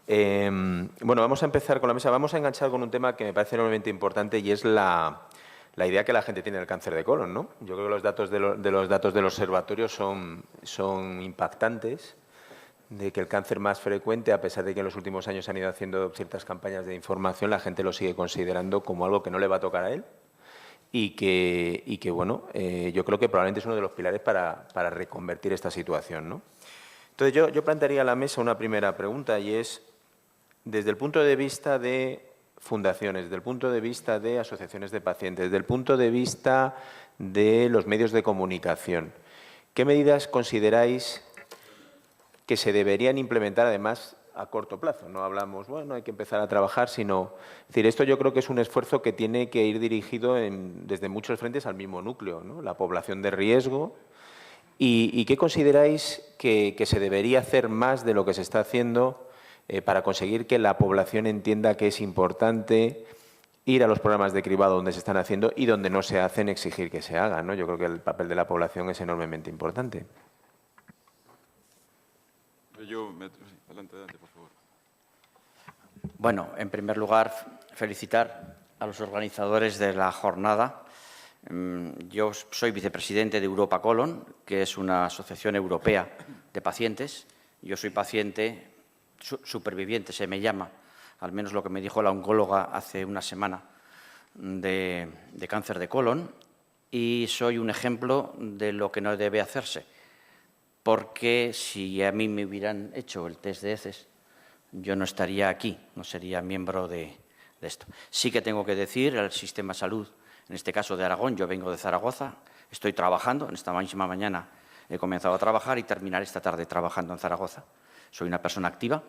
Bueno, vamos a empezar con la mesa. Vamos a enganchar con un tema que me parece enormemente importante y es la idea que la gente tiene del cáncer de colon, ¿no? Yo creo que los datos los datos del observatorio son impactantes, de que el cáncer más frecuente, a pesar de que en los últimos años han ido haciendo ciertas campañas de información, la gente lo sigue considerando como algo que no le va a tocar a él y que bueno, yo creo que probablemente es uno de los pilares para reconvertir esta situación, ¿no? Entonces, yo plantearía a la mesa una primera pregunta y es, desde el punto de vista de fundaciones, desde el punto de vista de asociaciones de pacientes, desde el punto de vista de los medios de comunicación, ¿qué medidas consideráis que se deberían implementar, además, a corto plazo? No hablamos, bueno, hay que empezar a trabajar, sino... Es decir, esto yo creo que es un esfuerzo que tiene que ir dirigido desde muchos frentes al mismo núcleo, ¿no? La población de riesgo. ¿Y qué consideráis que se debería hacer más de lo que se está haciendo para conseguir que la población entienda que es importante ir a los programas de cribado donde se están haciendo y donde no se hacen, exigir que se hagan, ¿no? Yo creo que el papel de la población es enormemente importante. Adelante, por favor. Bueno, en primer lugar, felicitar a los organizadores de la jornada. Yo soy vicepresidente de Europa Colon, que es una asociación europea de pacientes. Yo soy paciente superviviente, se me llama, al menos lo que me dijo la oncóloga hace una semana, de cáncer de colon, y soy un ejemplo de lo que no debe hacerse, porque si a mí me hubieran hecho el test de heces, yo no estaría aquí, no sería miembro de esto. Sí que tengo que decir al sistema de salud, en este caso de Aragón, yo vengo de Zaragoza, estoy trabajando, en esta misma mañana he comenzado a trabajar y terminaré esta tarde trabajando en Zaragoza. Soy una persona activa,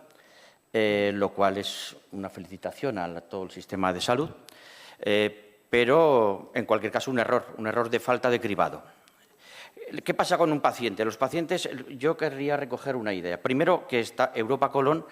lo cual es una felicitación a todo el sistema de salud, pero en cualquier caso un error de falta de cribado. ¿Qué pasa con un paciente? Los pacientes, yo querría recoger una idea. Primero, que Europa Colon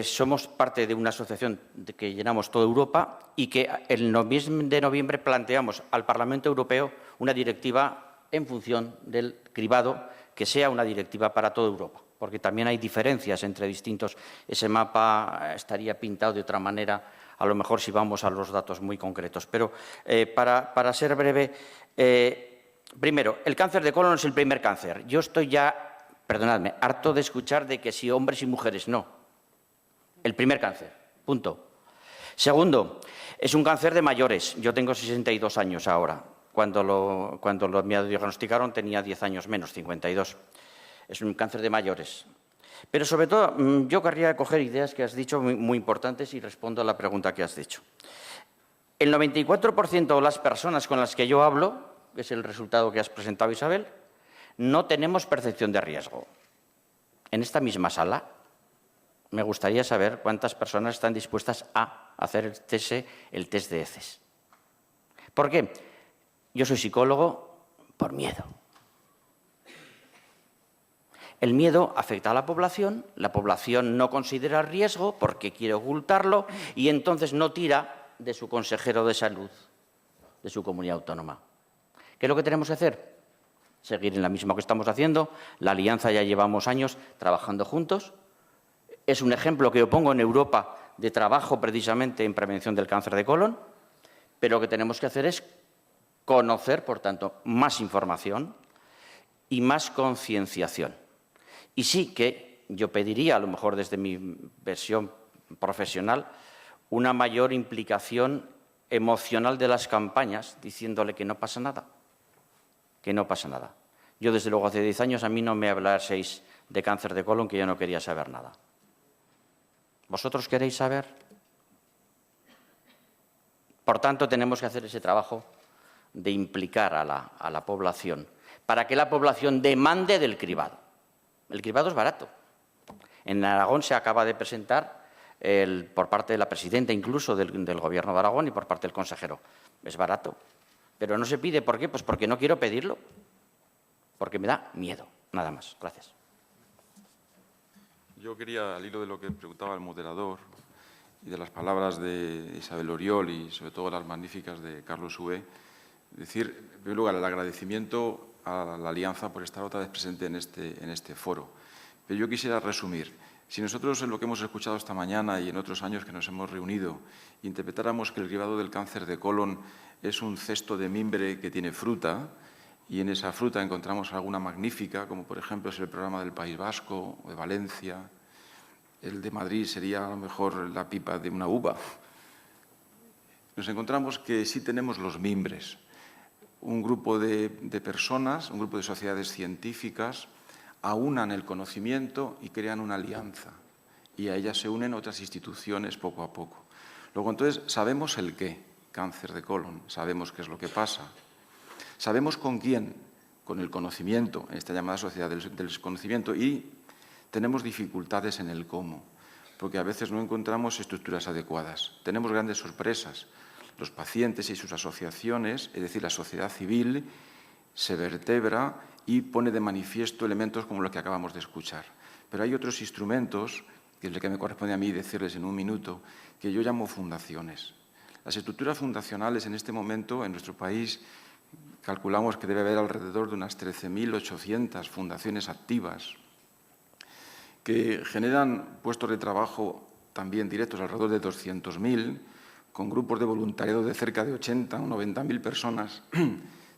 somos parte de una asociación que llenamos toda Europa y que el mes de noviembre planteamos al Parlamento Europeo una directiva en función del cribado que sea una directiva para toda Europa, porque también hay diferencias entre distintos. Ese mapa estaría pintado de otra manera, a lo mejor si vamos a los datos muy concretos. Pero para ser breve, primero, el cáncer de colon es el primer cáncer. Yo estoy ya, perdonadme, harto de escuchar de que si hombres y mujeres, no. El primer cáncer, punto. Segundo, es un cáncer de mayores. Yo tengo 62 años ahora. Cuando me diagnosticaron tenía 10 años menos, 52. Es un cáncer de mayores. Pero sobre todo, yo querría coger ideas que has dicho muy importantes y respondo a la pregunta que has dicho. El 94% de las personas con las que yo hablo, que es el resultado que has presentado, Isabel, no tenemos percepción de riesgo. En esta misma sala, me gustaría saber cuántas personas están dispuestas a hacer el test de heces. ¿Por qué? Yo soy psicólogo por miedo. El miedo afecta a la población no considera riesgo porque quiere ocultarlo y entonces no tira de su consejero de salud, de su comunidad autónoma. ¿Qué es lo que tenemos que hacer? Seguir en la misma que estamos haciendo. La Alianza ya llevamos años trabajando juntos. Es un ejemplo que yo pongo en Europa de trabajo precisamente en prevención del cáncer de colon, pero lo que tenemos que hacer es conocer, por tanto, más información y más concienciación. Y sí que yo pediría, a lo mejor desde mi versión profesional, una mayor implicación emocional de las campañas, diciéndole que no pasa nada, que no pasa nada. Yo, desde luego, hace 10 años a mí no me hablaseis de cáncer de colon, que yo no quería saber nada. ¿Vosotros queréis saber? Por tanto, tenemos que hacer ese trabajo de implicar a la población, para que la población demande del cribado. El cribado es barato. En Aragón se acaba de presentar, por parte de la presidenta incluso del Gobierno de Aragón y por parte del consejero. Es barato, pero no se pide. ¿Por qué? Pues porque no quiero pedirlo, porque me da miedo, nada más. Gracias. Yo quería, al hilo de lo que preguntaba el moderador y de las palabras de Isabel Oriol y sobre todo las magníficas de Carlos Hué, decir, en primer lugar, el agradecimiento a la Alianza por estar otra vez presente en este foro. Pero yo quisiera resumir. Si nosotros en lo que hemos escuchado esta mañana y en otros años que nos hemos reunido interpretáramos que el cribado del cáncer de colon es un cesto de mimbre que tiene fruta y en esa fruta encontramos alguna magnífica, como por ejemplo es el programa del País Vasco o de Valencia, el de Madrid sería a lo mejor la pipa de una uva. Nos encontramos que sí tenemos los mimbres, un grupo de personas, un grupo de sociedades científicas aunan el conocimiento y crean una alianza y a ellas se unen otras instituciones poco a poco. Luego entonces sabemos el qué, cáncer de colon, sabemos qué es lo que pasa, sabemos con quién, con el conocimiento, en esta llamada sociedad del desconocimiento, y tenemos dificultades en el cómo, porque a veces no encontramos estructuras adecuadas. Tenemos grandes sorpresas. Los pacientes y sus asociaciones, es decir, la sociedad civil, se vertebra y pone de manifiesto elementos como los que acabamos de escuchar. Pero hay otros instrumentos, que es lo que me corresponde a mí decirles en un minuto, que yo llamo fundaciones. Las estructuras fundacionales en este momento en nuestro país calculamos que debe haber alrededor de unas 13.800 fundaciones activas que generan puestos de trabajo también directos, alrededor de 200.000, con grupos de voluntariado de cerca de 80 o 90.000 personas.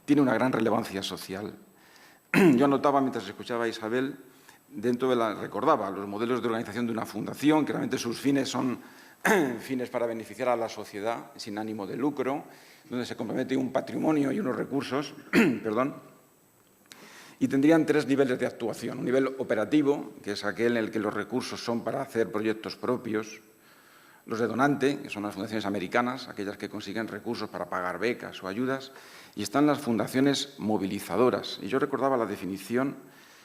Tiene una gran relevancia social. Yo notaba, mientras escuchaba a Isabel, recordaba los modelos de organización de una fundación, que realmente sus fines son fines para beneficiar a la sociedad, sin ánimo de lucro, donde se compromete un patrimonio y unos recursos, y tendrían 3 niveles de actuación. Un nivel operativo, que es aquel en el que los recursos son para hacer proyectos propios, los de donante, que son las fundaciones americanas, aquellas que consiguen recursos para pagar becas o ayudas, y están las fundaciones movilizadoras. Y yo recordaba la definición,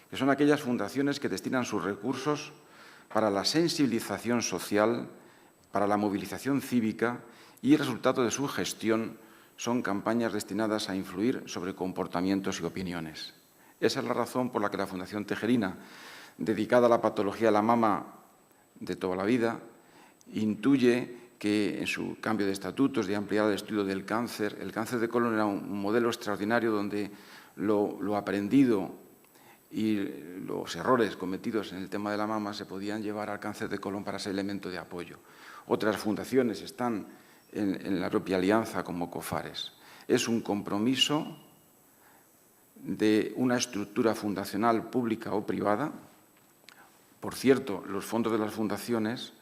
que son aquellas fundaciones que destinan sus recursos para la sensibilización social, para la movilización cívica, y el resultado de su gestión son campañas destinadas a influir sobre comportamientos y opiniones. Esa es la razón por la que la Fundación Tejerina, dedicada a la patología de la mama de toda la vida, intuye que en su cambio de estatutos, de ampliar el estudio del cáncer, el cáncer de colon era un modelo extraordinario donde lo aprendido y los errores cometidos en el tema de la mama se podían llevar al cáncer de colon para ser elemento de apoyo. Otras fundaciones están en la propia alianza como COFARES. Es un compromiso de una estructura fundacional pública o privada. Por cierto, los fondos de las fundaciones,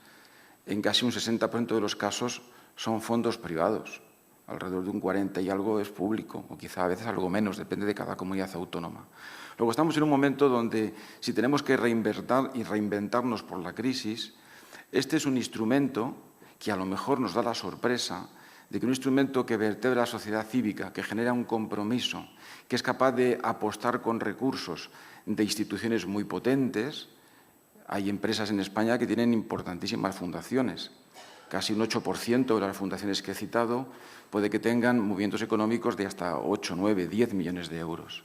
en casi un 60% de los casos, son fondos privados. Alrededor de un 40 y algo es público, o quizá a veces algo menos, depende de cada comunidad autónoma. Luego estamos en un momento donde, si tenemos que reinventarnos por la crisis, este es un instrumento que a lo mejor nos da la sorpresa de que un instrumento que vertebra la sociedad cívica, que genera un compromiso, que es capaz de apostar con recursos de instituciones muy potentes. Hay empresas en España que tienen importantísimas fundaciones. Casi un 8% de las fundaciones que he citado puede que tengan movimientos económicos de hasta 8, 9, 10 millones de euros.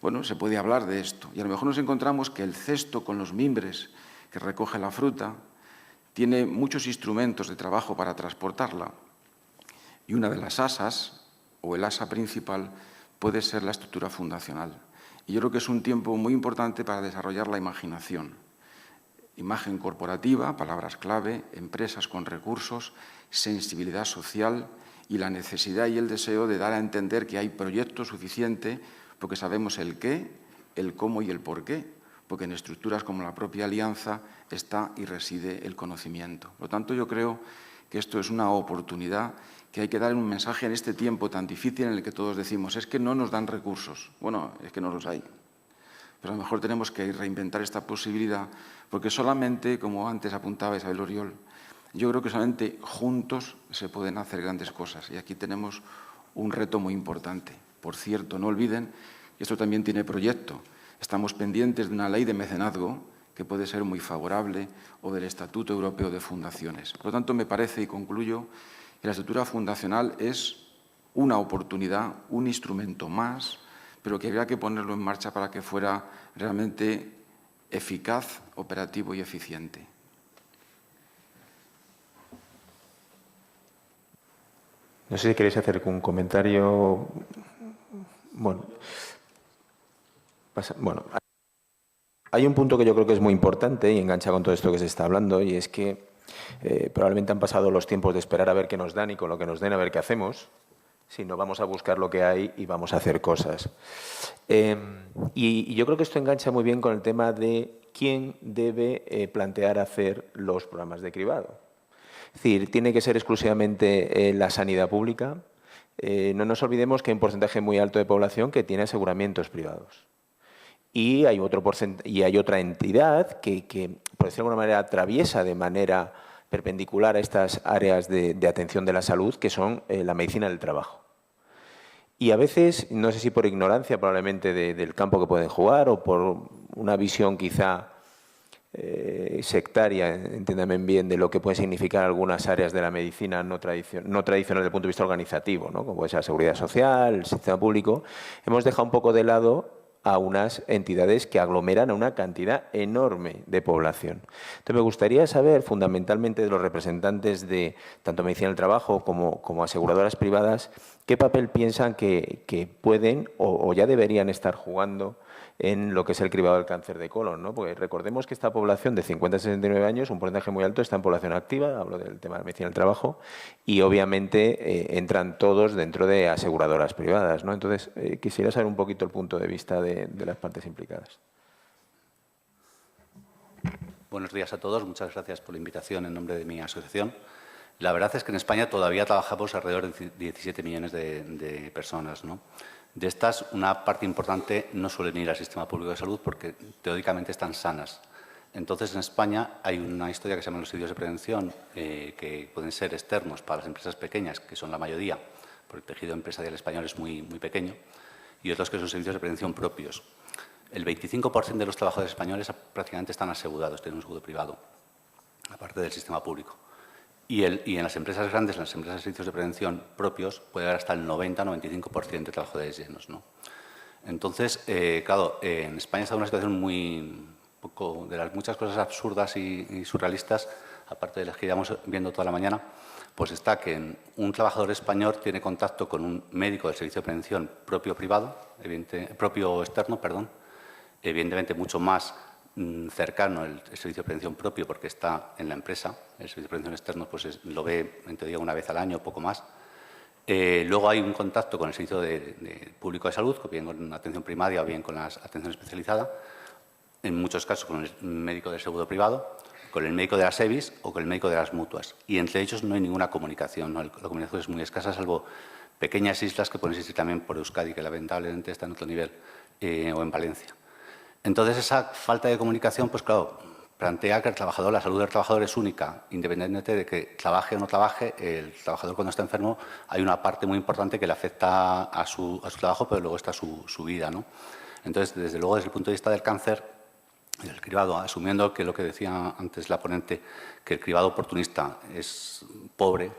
Bueno, se puede hablar de esto. Y a lo mejor nos encontramos que el cesto con los mimbres que recoge la fruta tiene muchos instrumentos de trabajo para transportarla. Y una de las asas, o el asa principal, puede ser la estructura fundacional. Y yo creo que es un tiempo muy importante para desarrollar la imaginación. Imagen corporativa, palabras clave, empresas con recursos, sensibilidad social y la necesidad y el deseo de dar a entender que hay proyecto suficiente porque sabemos el qué, el cómo y el por qué, porque en estructuras como la propia alianza está y reside el conocimiento. Por lo tanto, yo creo que esto es una oportunidad que hay que dar un mensaje en este tiempo tan difícil en el que todos decimos es que no nos dan recursos. Bueno, es que no los hay. Pero a lo mejor tenemos que reinventar esta posibilidad porque solamente, como antes apuntaba Isabel Oriol, yo creo que solamente juntos se pueden hacer grandes cosas. Y aquí tenemos un reto muy importante. Por cierto, no olviden que esto también tiene proyecto. Estamos pendientes de una ley de mecenazgo que puede ser muy favorable o del Estatuto Europeo de Fundaciones. Por lo tanto, me parece, y concluyo, que la estructura fundacional es una oportunidad, un instrumento más, pero que habría que ponerlo en marcha para que fuera realmente eficaz, operativo y eficiente. No sé si queréis hacer un comentario. Bueno. Hay un punto que yo creo que es muy importante y engancha con todo esto que se está hablando, y es que probablemente han pasado los tiempos de esperar a ver qué nos dan y con lo que nos den a ver qué hacemos, sino vamos a buscar lo que hay y vamos a hacer cosas. Y yo creo que esto engancha muy bien con el tema de quién debe plantear hacer los programas de cribado. Es decir, ¿tiene que ser exclusivamente la sanidad pública? No nos olvidemos que hay un porcentaje muy alto de población que tiene aseguramientos privados. Y hay otra entidad que, por decirlo de alguna manera, atraviesa de manera perpendicular a estas áreas de atención de la salud, que son la medicina del trabajo. Y a veces, no sé si por ignorancia probablemente del campo que pueden jugar o por una visión quizá sectaria, entiéndame bien, de lo que pueden significar algunas áreas de la medicina no tradicional desde el punto de vista organizativo, ¿no? Como puede ser la seguridad social, el sistema público, hemos dejado un poco de lado a unas entidades que aglomeran a una cantidad enorme de población. Entonces, me gustaría saber, fundamentalmente, de los representantes de tanto medicina del trabajo como aseguradoras privadas, qué papel piensan que pueden o ya deberían estar jugando en lo que es el cribado del cáncer de colon, ¿no? Porque recordemos que esta población de 50 a 69 años, un porcentaje muy alto, está en población activa, hablo del tema de la medicina del trabajo, y obviamente entran todos dentro de aseguradoras privadas, ¿no? Entonces, quisiera saber un poquito el punto de vista de las partes implicadas. Buenos días a todos. Muchas gracias por la invitación en nombre de mi asociación. La verdad es que en España todavía trabajamos alrededor de 17 millones de personas, ¿no? De estas, una parte importante no suelen ir al sistema público de salud porque teóricamente están sanas. Entonces, en España hay una historia que se llama los servicios de prevención, que pueden ser externos para las empresas pequeñas, que son la mayoría, porque el tejido empresarial español es muy pequeño, y otros que son servicios de prevención propios. El 25% de los trabajadores españoles prácticamente están asegurados, tienen un seguro privado, aparte del sistema público. Y en las empresas grandes, en las empresas de servicios de prevención propios, puede haber hasta el 90-95% de trabajadores llenos, ¿no? Entonces, claro, en España está una situación poco de las muchas cosas absurdas y surrealistas, aparte de las que íbamos viendo toda la mañana, pues está que un trabajador español tiene contacto con un médico del servicio de prevención propio externo, evidentemente mucho más cercano el servicio de prevención propio porque está en la empresa. El servicio de prevención externo pues lo ve, en teoría, una vez al año, poco más. Luego hay un contacto con el servicio público de salud, bien con atención primaria o bien con la atención especializada, en muchos casos con el médico del seguro privado, con el médico de las EBIs o con el médico de las mutuas. Y entre ellos no hay ninguna comunicación, ¿no? La comunicación es muy escasa, salvo pequeñas islas que pueden existir también por Euskadi, que lamentablemente está en otro nivel, o en Valencia. Entonces, esa falta de comunicación, pues claro, plantea que la salud del trabajador es única, independientemente de que trabaje o no trabaje. El trabajador, cuando está enfermo, hay una parte muy importante que le afecta a su trabajo, pero luego está su vida, ¿no? Entonces, desde luego, desde el punto de vista del cáncer, el cribado, asumiendo que lo que decía antes la ponente, que el cribado oportunista es pobre,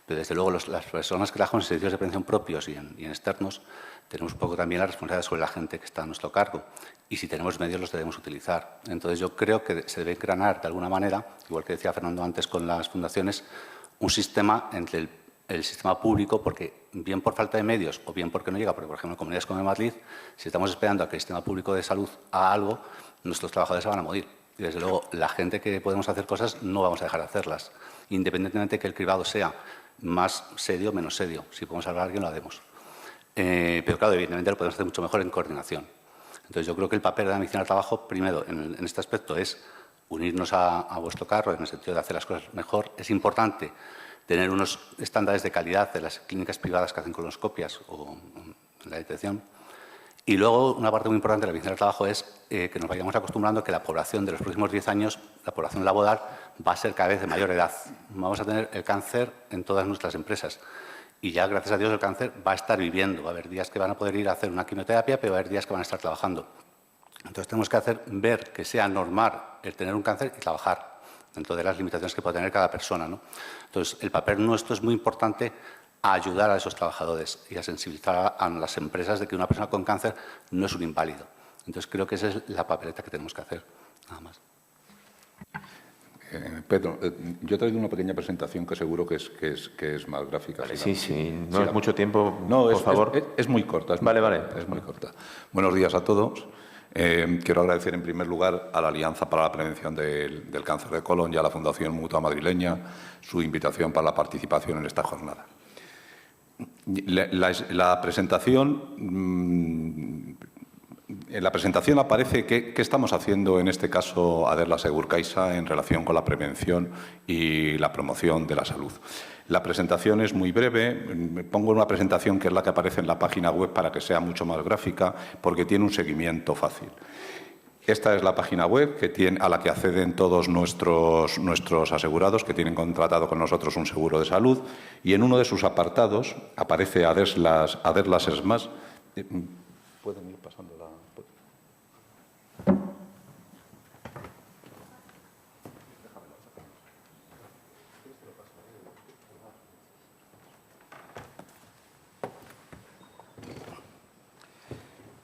pero desde luego las personas que trabajamos en servicios de prevención propios y en externos, tenemos un poco también la responsabilidad sobre la gente que está a nuestro cargo. Y si tenemos medios, los debemos utilizar. Entonces, yo creo que se debe engranar de alguna manera, igual que decía Fernando antes con las fundaciones, un sistema entre el sistema público, porque bien por falta de medios o bien porque no llega, porque, por ejemplo, en comunidades como Madrid, si estamos esperando a que el sistema público de salud haga algo, nuestros trabajadores se van a morir. Y, desde luego, la gente que podemos hacer cosas no vamos a dejar de hacerlas, independientemente de que el cribado sea más serio o menos serio. Si podemos salvar a alguien, lo haremos. Pero, claro, evidentemente lo podemos hacer mucho mejor en coordinación. Entonces, yo creo que el papel de la medicina del trabajo, primero, en este aspecto, es unirnos a vuestro carro en el sentido de hacer las cosas mejor. Es importante tener unos estándares de calidad de las clínicas privadas que hacen colonoscopias o la detección. Y luego, una parte muy importante de la medicina del trabajo es que nos vayamos acostumbrando a que la población de los próximos 10 años, la población laboral, va a ser cada vez de mayor edad. Vamos a tener el cáncer en todas nuestras empresas. Y ya, gracias a Dios, el cáncer va a estar viviendo. Va a haber días que van a poder ir a hacer una quimioterapia, pero va a haber días que van a estar trabajando. Entonces, tenemos que ver que sea normal el tener un cáncer y trabajar dentro de las limitaciones que puede tener cada persona, ¿no? Entonces, el papel nuestro es muy importante a ayudar a esos trabajadores y a sensibilizar a las empresas de que una persona con cáncer no es un inválido. Entonces, creo que esa es la papeleta que tenemos que hacer, nada más. Pedro, yo he traído una pequeña presentación que seguro que es más gráfica. Vale, sí, no es mucho tiempo, no, por favor. Es muy corta. Es muy corta. Buenos días a todos. Quiero agradecer en primer lugar a la Alianza para la Prevención del Cáncer de Colon y a la Fundación Mutua Madrileña su invitación para la participación en esta jornada. La presentación, en la presentación aparece qué estamos haciendo, en este caso, Aderla Segurcaixa, en relación con la prevención y la promoción de la salud. La presentación es muy breve. Pongo una presentación que es la que aparece en la página web para que sea mucho más gráfica, porque tiene un seguimiento fácil. Esta es la página web a la que acceden todos nuestros asegurados que tienen contratado con nosotros un seguro de salud, y en uno de sus apartados aparece Aderlas Smart. ¿Pueden ir pasando la...?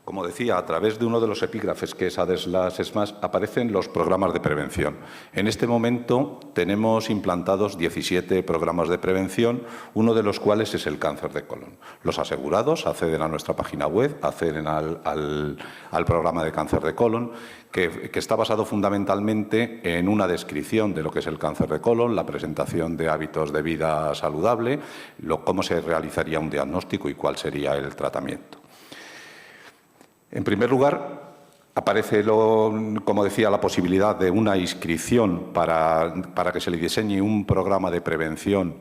Como decía, a través de uno de los epígrafes, que es Aderlas Smart, aparecen los programas de prevención. En este momento tenemos implantados 17 programas de prevención, uno de los cuales es el cáncer de colon. Los asegurados acceden a nuestra página web, acceden al programa de cáncer de colon, que está basado fundamentalmente en una descripción de lo que es el cáncer de colon, la presentación de hábitos de vida saludable, cómo se realizaría un diagnóstico y cuál sería el tratamiento. En primer lugar, aparece, como decía, la posibilidad de una inscripción para que se le diseñe un programa de prevención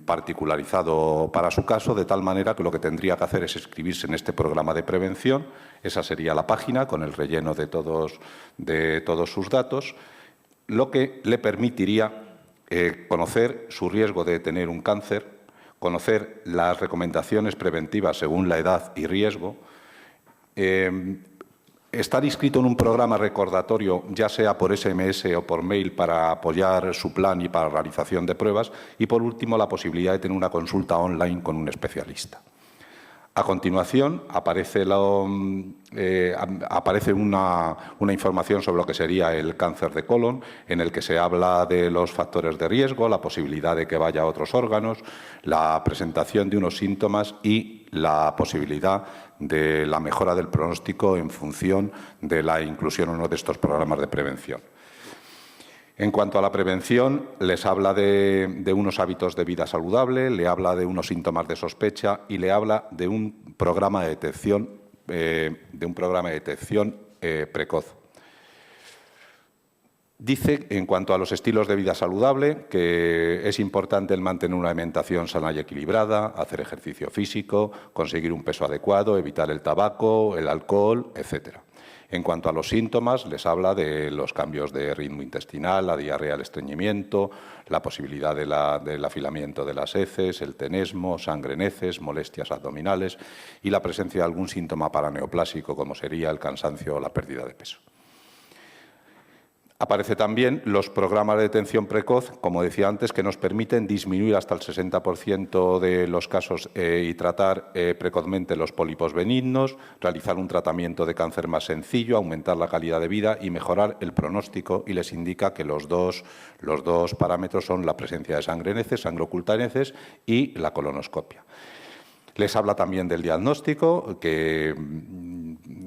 particularizado para su caso, de tal manera que lo que tendría que hacer es inscribirse en este programa de prevención. Esa sería la página con el relleno de todos sus datos, lo que le permitiría conocer su riesgo de tener un cáncer, conocer las recomendaciones preventivas según la edad y riesgo, estar inscrito en un programa recordatorio, ya sea por SMS o por mail, para apoyar su plan y para la realización de pruebas, y, por último, la posibilidad de tener una consulta online con un especialista. A continuación, aparece una información sobre lo que sería el cáncer de colon, en el que se habla de los factores de riesgo, la posibilidad de que vaya a otros órganos, la presentación de unos síntomas y la posibilidad de la mejora del pronóstico en función de la inclusión o no de estos programas de prevención. En cuanto a la prevención, les habla de unos hábitos de vida saludable, le habla de unos síntomas de sospecha y le habla de un programa de detección, precoz. Dice, en cuanto a los estilos de vida saludable, que es importante el mantener una alimentación sana y equilibrada, hacer ejercicio físico, conseguir un peso adecuado, evitar el tabaco, el alcohol, etcétera. En cuanto a los síntomas, les habla de los cambios de ritmo intestinal, la diarrea, el estreñimiento, la posibilidad del afilamiento de las heces, el tenesmo, sangre en heces, molestias abdominales y la presencia de algún síntoma paraneoplásico, como sería el cansancio o la pérdida de peso. Aparece también los programas de detección precoz, como decía antes, que nos permiten disminuir hasta el 60% de los casos y tratar precozmente los pólipos benignos, realizar un tratamiento de cáncer más sencillo, aumentar la calidad de vida y mejorar el pronóstico, y les indica que los dos parámetros son la presencia de sangre en heces, sangre oculta en heces, y la colonoscopia. Les habla también del diagnóstico, que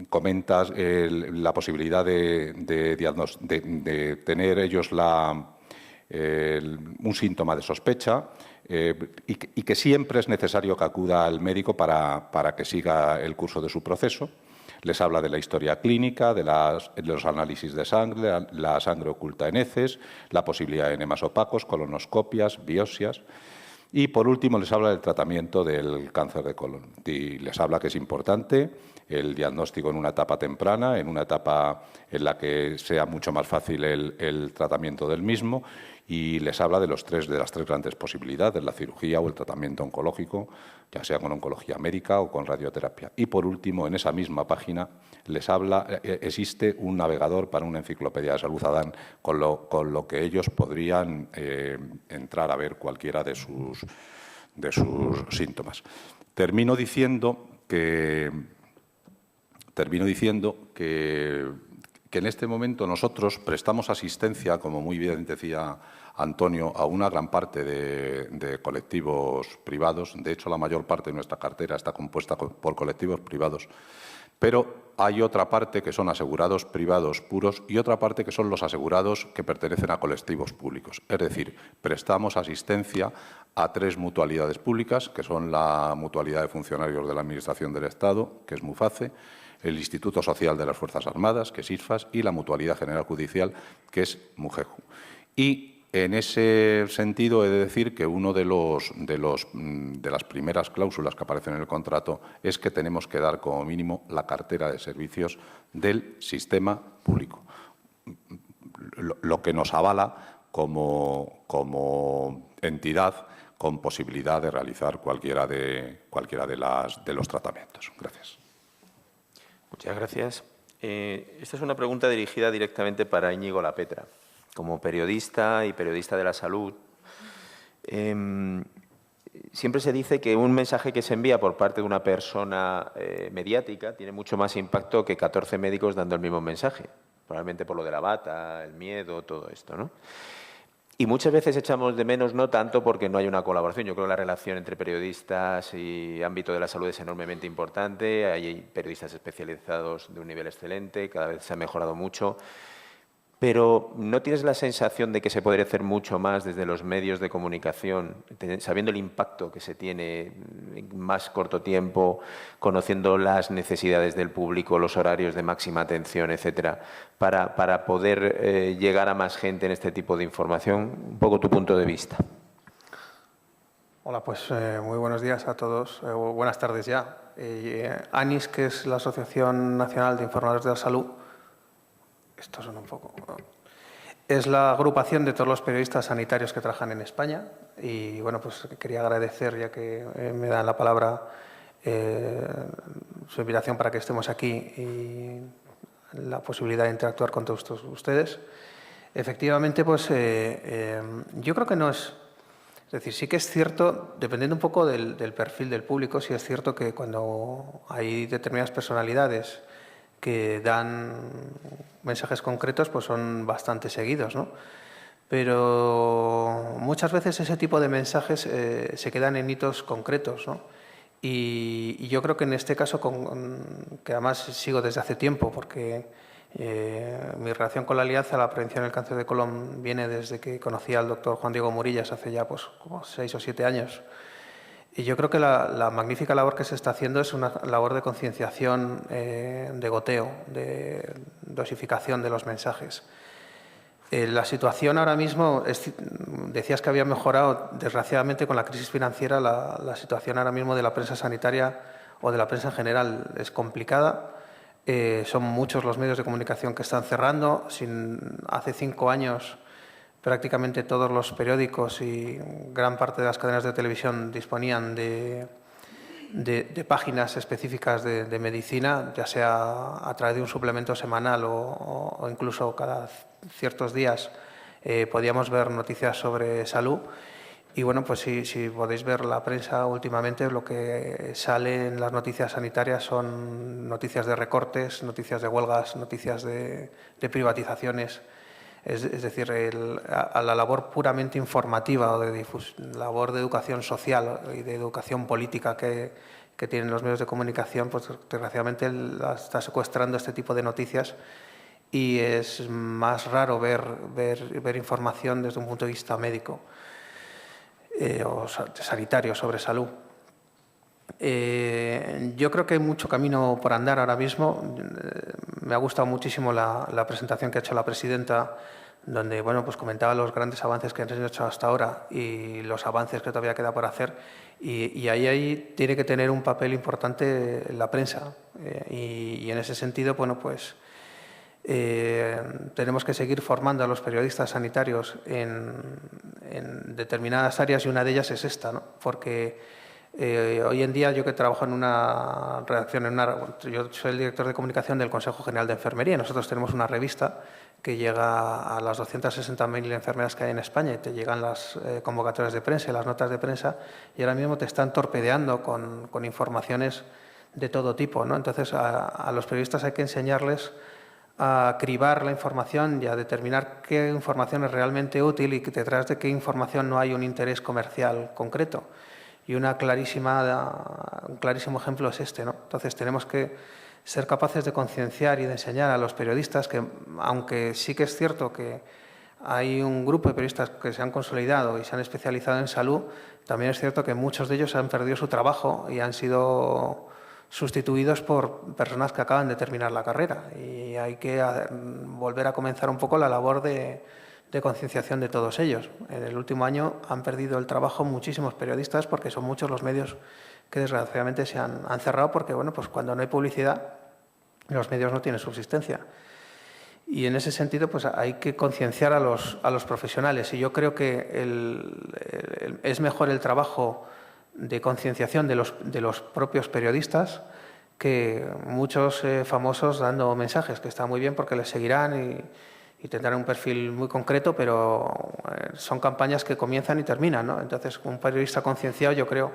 comenta la posibilidad de tener ellos un síntoma de sospecha y que siempre es necesario que acuda al médico para que siga el curso de su proceso. Les habla de la historia clínica, de los análisis de sangre, la sangre oculta en heces, la posibilidad de enemas opacos, colonoscopias, biopsias. Y, por último, les habla del tratamiento del cáncer de colon. Y les habla que es importante el diagnóstico en una etapa temprana, en una etapa en la que sea mucho más fácil el tratamiento del mismo, y les habla de las tres grandes posibilidades, la cirugía o el tratamiento oncológico, ya sea con oncología médica o con radioterapia. Y, por último, en esa misma página les habla, existe un navegador para una enciclopedia de salud Adán, con lo que ellos podrían entrar a ver cualquiera de sus síntomas. Termino diciendo que en este momento nosotros prestamos asistencia, como muy bien decía Antonio, a una gran parte de colectivos privados. De hecho, la mayor parte de nuestra cartera está compuesta por colectivos privados. Pero hay otra parte que son asegurados privados puros y otra parte que son los asegurados que pertenecen a colectivos públicos. Es decir, prestamos asistencia a 3 mutualidades públicas, que son la Mutualidad de Funcionarios de la Administración del Estado, que es MUFACE, el Instituto Social de las Fuerzas Armadas, que es ISFAS, y la Mutualidad General Judicial, que es MUJEJU. Y en ese sentido, he de decir que uno de las primeras cláusulas que aparecen en el contrato es que tenemos que dar como mínimo la cartera de servicios del sistema público, lo que nos avala como entidad con posibilidad de realizar cualquiera de los tratamientos. Gracias. Muchas gracias. Esta es una pregunta dirigida directamente para Íñigo Lapetra. Como periodista y periodista de la salud, siempre se dice que un mensaje que se envía por parte de una persona mediática tiene mucho más impacto que 14 médicos dando el mismo mensaje, probablemente por lo de la bata, el miedo, todo esto, ¿no? Y muchas veces echamos de menos, no tanto porque no hay una colaboración. Yo creo que la relación entre periodistas y ámbito de la salud es enormemente importante. Hay periodistas especializados de un nivel excelente, cada vez se ha mejorado mucho. Pero ¿no tienes la sensación de que se podría hacer mucho más desde los medios de comunicación, sabiendo el impacto que se tiene en más corto tiempo, conociendo las necesidades del público, los horarios de máxima atención, etcétera, para poder llegar a más gente en este tipo de información? Un poco tu punto de vista. Hola, pues muy buenos días a todos. Buenas tardes ya. ANIS, que es la Asociación Nacional de Informadores de la Salud, esto suena un poco. Es la agrupación de todos los periodistas sanitarios que trabajan en España y, bueno, pues quería agradecer, ya que me dan la palabra, su invitación para que estemos aquí y la posibilidad de interactuar con todos ustedes. Efectivamente, pues yo creo que no es... Es decir, sí que es cierto, dependiendo un poco del perfil del público, sí es cierto que cuando hay determinadas personalidades que dan mensajes concretos, pues son bastante seguidos, ¿no? Pero muchas veces ese tipo de mensajes se quedan en hitos concretos, ¿no? Y yo creo que en este caso, que además sigo desde hace tiempo, porque mi relación con la Alianza a la Prevención del Cáncer de Colon viene desde que conocí al doctor Juan Diego Murillas hace ya pues, como 6 o 7 años. Y yo creo que la magnífica labor que se está haciendo es una labor de concienciación, de goteo, de dosificación de los mensajes. La situación ahora mismo, decías que había mejorado, desgraciadamente con la crisis financiera, la situación ahora mismo de la prensa sanitaria o de la prensa en general es complicada. Son muchos los medios de comunicación que están cerrando. Hace 5 años prácticamente todos los periódicos y gran parte de las cadenas de televisión disponían de páginas específicas de medicina, ya sea a través de un suplemento semanal o incluso cada ciertos días podíamos ver noticias sobre salud. Y bueno, pues si podéis ver la prensa últimamente, lo que sale en las noticias sanitarias son noticias de recortes, noticias de huelgas, noticias de privatizaciones. Es decir, a la labor puramente informativa o de labor de educación social y de educación política que tienen los medios de comunicación, pues desgraciadamente la está secuestrando este tipo de noticias y es más raro ver información desde un punto de vista médico o sanitario sobre salud. Yo creo que hay mucho camino por andar ahora mismo. Me ha gustado muchísimo la presentación que ha hecho la presidenta, donde bueno, pues comentaba los grandes avances que han hecho hasta ahora y los avances que todavía queda por hacer. Y ahí tiene que tener un papel importante la prensa. Y en ese sentido, bueno, pues tenemos que seguir formando a los periodistas sanitarios en determinadas áreas y una de ellas es esta, ¿no? Porque hoy en día, yo que trabajo en una redacción, yo soy el director de comunicación del Consejo General de Enfermería y nosotros tenemos una revista que llega a las 260.000 enfermeras que hay en España y te llegan las convocatorias de prensa y las notas de prensa y ahora mismo te están torpedeando con informaciones de todo tipo, ¿no? Entonces, a los periodistas hay que enseñarles a cribar la información y a determinar qué información es realmente útil y que detrás de qué información no hay un interés comercial concreto. Y un clarísimo ejemplo es este, ¿no? Entonces tenemos que ser capaces de concienciar y de enseñar a los periodistas que, aunque sí que es cierto que hay un grupo de periodistas que se han consolidado y se han especializado en salud, también es cierto que muchos de ellos han perdido su trabajo y han sido sustituidos por personas que acaban de terminar la carrera. Y hay que volver a comenzar un poco la labor de concienciación de todos ellos. En el último año han perdido el trabajo muchísimos periodistas porque son muchos los medios que desgraciadamente se han cerrado porque, bueno, pues cuando no hay publicidad, los medios no tienen subsistencia. Y en ese sentido, pues hay que concienciar a los profesionales. Y yo creo que es mejor el trabajo de concienciación de los propios periodistas que muchos famosos dando mensajes, que está muy bien porque les seguirán y tendrán un perfil muy concreto, pero son campañas que comienzan y terminan, ¿no? Entonces, un periodista concienciado yo creo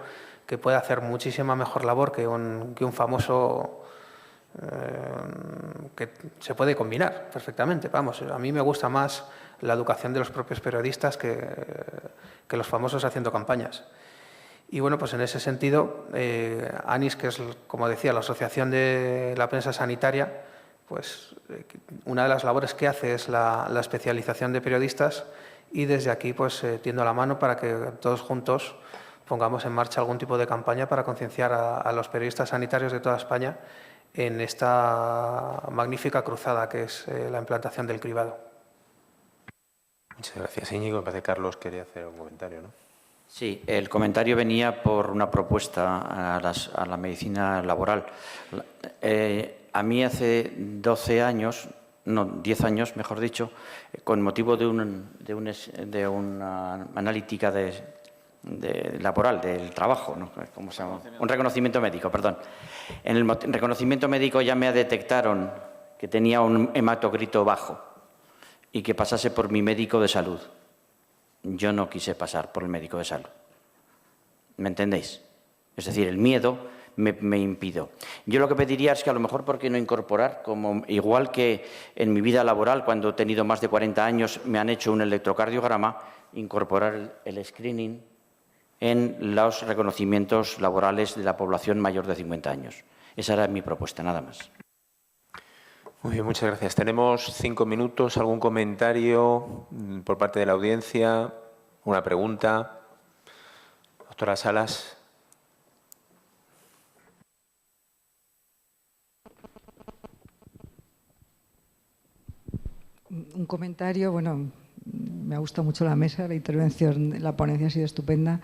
que puede hacer muchísima mejor labor que un famoso que se puede combinar perfectamente. Vamos, a mí me gusta más la educación de los propios periodistas que los famosos haciendo campañas. Y bueno, pues en ese sentido, ANIS, que es, como decía, la Asociación de la Prensa Sanitaria, pues una de las labores que hace es la especialización de periodistas y desde aquí pues tiendo la mano para que todos juntos pongamos en marcha algún tipo de campaña para concienciar a los periodistas sanitarios de toda España en esta magnífica cruzada que es la implantación del cribado. Muchas gracias, Íñigo. Me parece que Carlos quería hacer un comentario, ¿no? Sí, el comentario venía por una propuesta a la medicina laboral. A mí hace 12 años, no, 10 años, mejor dicho, con motivo de una analítica laboral, del trabajo, ¿no? ¿Cómo se llama? Un reconocimiento médico, perdón. En el reconocimiento médico ya me detectaron que tenía un hematocrito bajo y que pasase por mi médico de salud. Yo no quise pasar por el médico de salud. ¿Me entendéis? Es decir, el miedo me impidió. Yo lo que pediría es que a lo mejor, ¿por qué no incorporar, como igual que en mi vida laboral, cuando he tenido más de 40 años, me han hecho un electrocardiograma, incorporar el screening en los reconocimientos laborales de la población mayor de 50 años? Esa era mi propuesta, nada más. Muy bien, muchas gracias. Tenemos 5 minutos. ¿Algún comentario por parte de la audiencia? ¿Una pregunta? Doctora Salas. Un comentario, bueno, me ha gustado mucho la mesa, la intervención, la ponencia ha sido estupenda.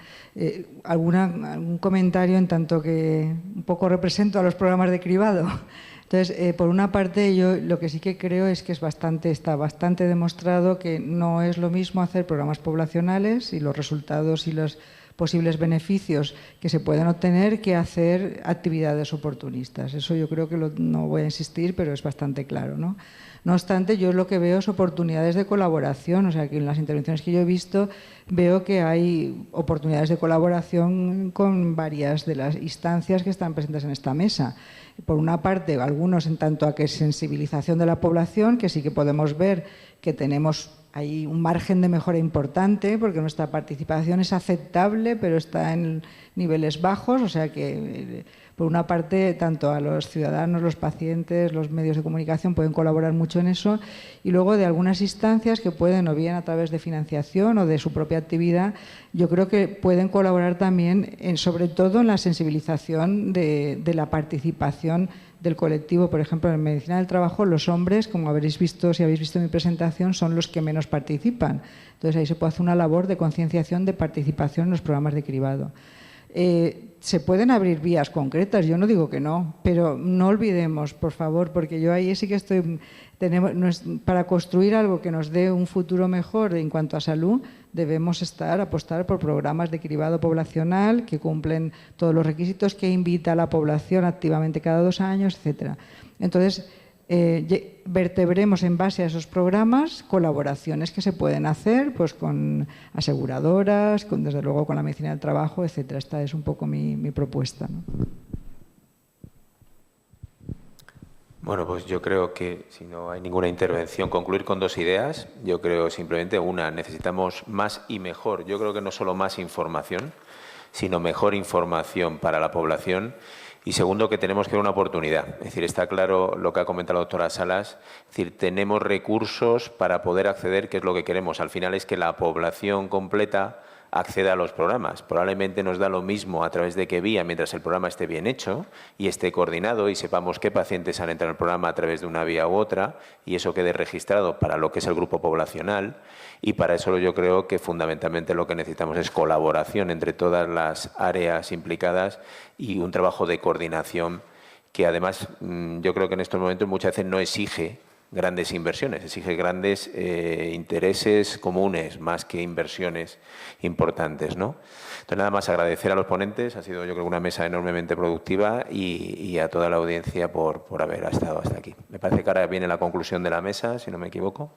¿Algún comentario en tanto que un poco represento a los programas de cribado? Entonces, por una parte, yo lo que sí que creo es que está bastante demostrado que no es lo mismo hacer programas poblacionales y los resultados y los posibles beneficios que se pueden obtener que hacer actividades oportunistas. Eso yo creo que no voy a insistir, pero es bastante claro, ¿no? No obstante, yo lo que veo es oportunidades de colaboración, o sea, que en las intervenciones que yo he visto veo que hay oportunidades de colaboración con varias de las instancias que están presentes en esta mesa. Por una parte, algunos en tanto a que sensibilización de la población, que sí que podemos ver que tenemos ahí un margen de mejora importante, porque nuestra participación es aceptable, pero está en niveles bajos, o sea que, por una parte, tanto a los ciudadanos, los pacientes, los medios de comunicación pueden colaborar mucho en eso, y luego de algunas instancias que pueden, o bien a través de financiación o de su propia actividad, yo creo que pueden colaborar también, sobre todo en la sensibilización de la participación del colectivo. Por ejemplo, en medicina del trabajo, los hombres, como habréis visto, si habéis visto mi presentación, son los que menos participan. Entonces, ahí se puede hacer una labor de concienciación de participación en los programas de cribado. Se pueden abrir vías concretas, yo no digo que no, pero no olvidemos, por favor, porque yo ahí sí que estoy... para construir algo que nos dé un futuro mejor en cuanto a salud, debemos apostar por programas de cribado poblacional que cumplen todos los requisitos, que invita a la población activamente cada 2 años, etcétera. Entonces, vertebremos en base a esos programas colaboraciones que se pueden hacer pues con aseguradoras, desde luego con la medicina del trabajo, etcétera. Esta es un poco mi propuesta, ¿no? Bueno, pues yo creo que, si no hay ninguna intervención, concluir con 2 ideas. Yo creo simplemente una, necesitamos más y mejor. Yo creo que no solo más información, sino mejor información para la población. Y segundo, que tenemos que ver una oportunidad. Es decir, está claro lo que ha comentado la doctora Salas. Es decir, tenemos recursos para poder acceder, que es lo que queremos. Al final es que la población completa acceda a los programas. Probablemente nos da lo mismo a través de qué vía, mientras el programa esté bien hecho y esté coordinado y sepamos qué pacientes han entrado en el programa a través de una vía u otra y eso quede registrado para lo que es el grupo poblacional. Y para eso yo creo que fundamentalmente lo que necesitamos es colaboración entre todas las áreas implicadas y un trabajo de coordinación que además yo creo que en estos momentos muchas veces no exige grandes inversiones, exige grandes intereses comunes más que inversiones importantes, ¿no? Entonces, nada más agradecer a los ponentes, ha sido yo creo una mesa enormemente productiva y a toda la audiencia por haber estado hasta aquí. Me parece que ahora viene la conclusión de la mesa, si no me equivoco.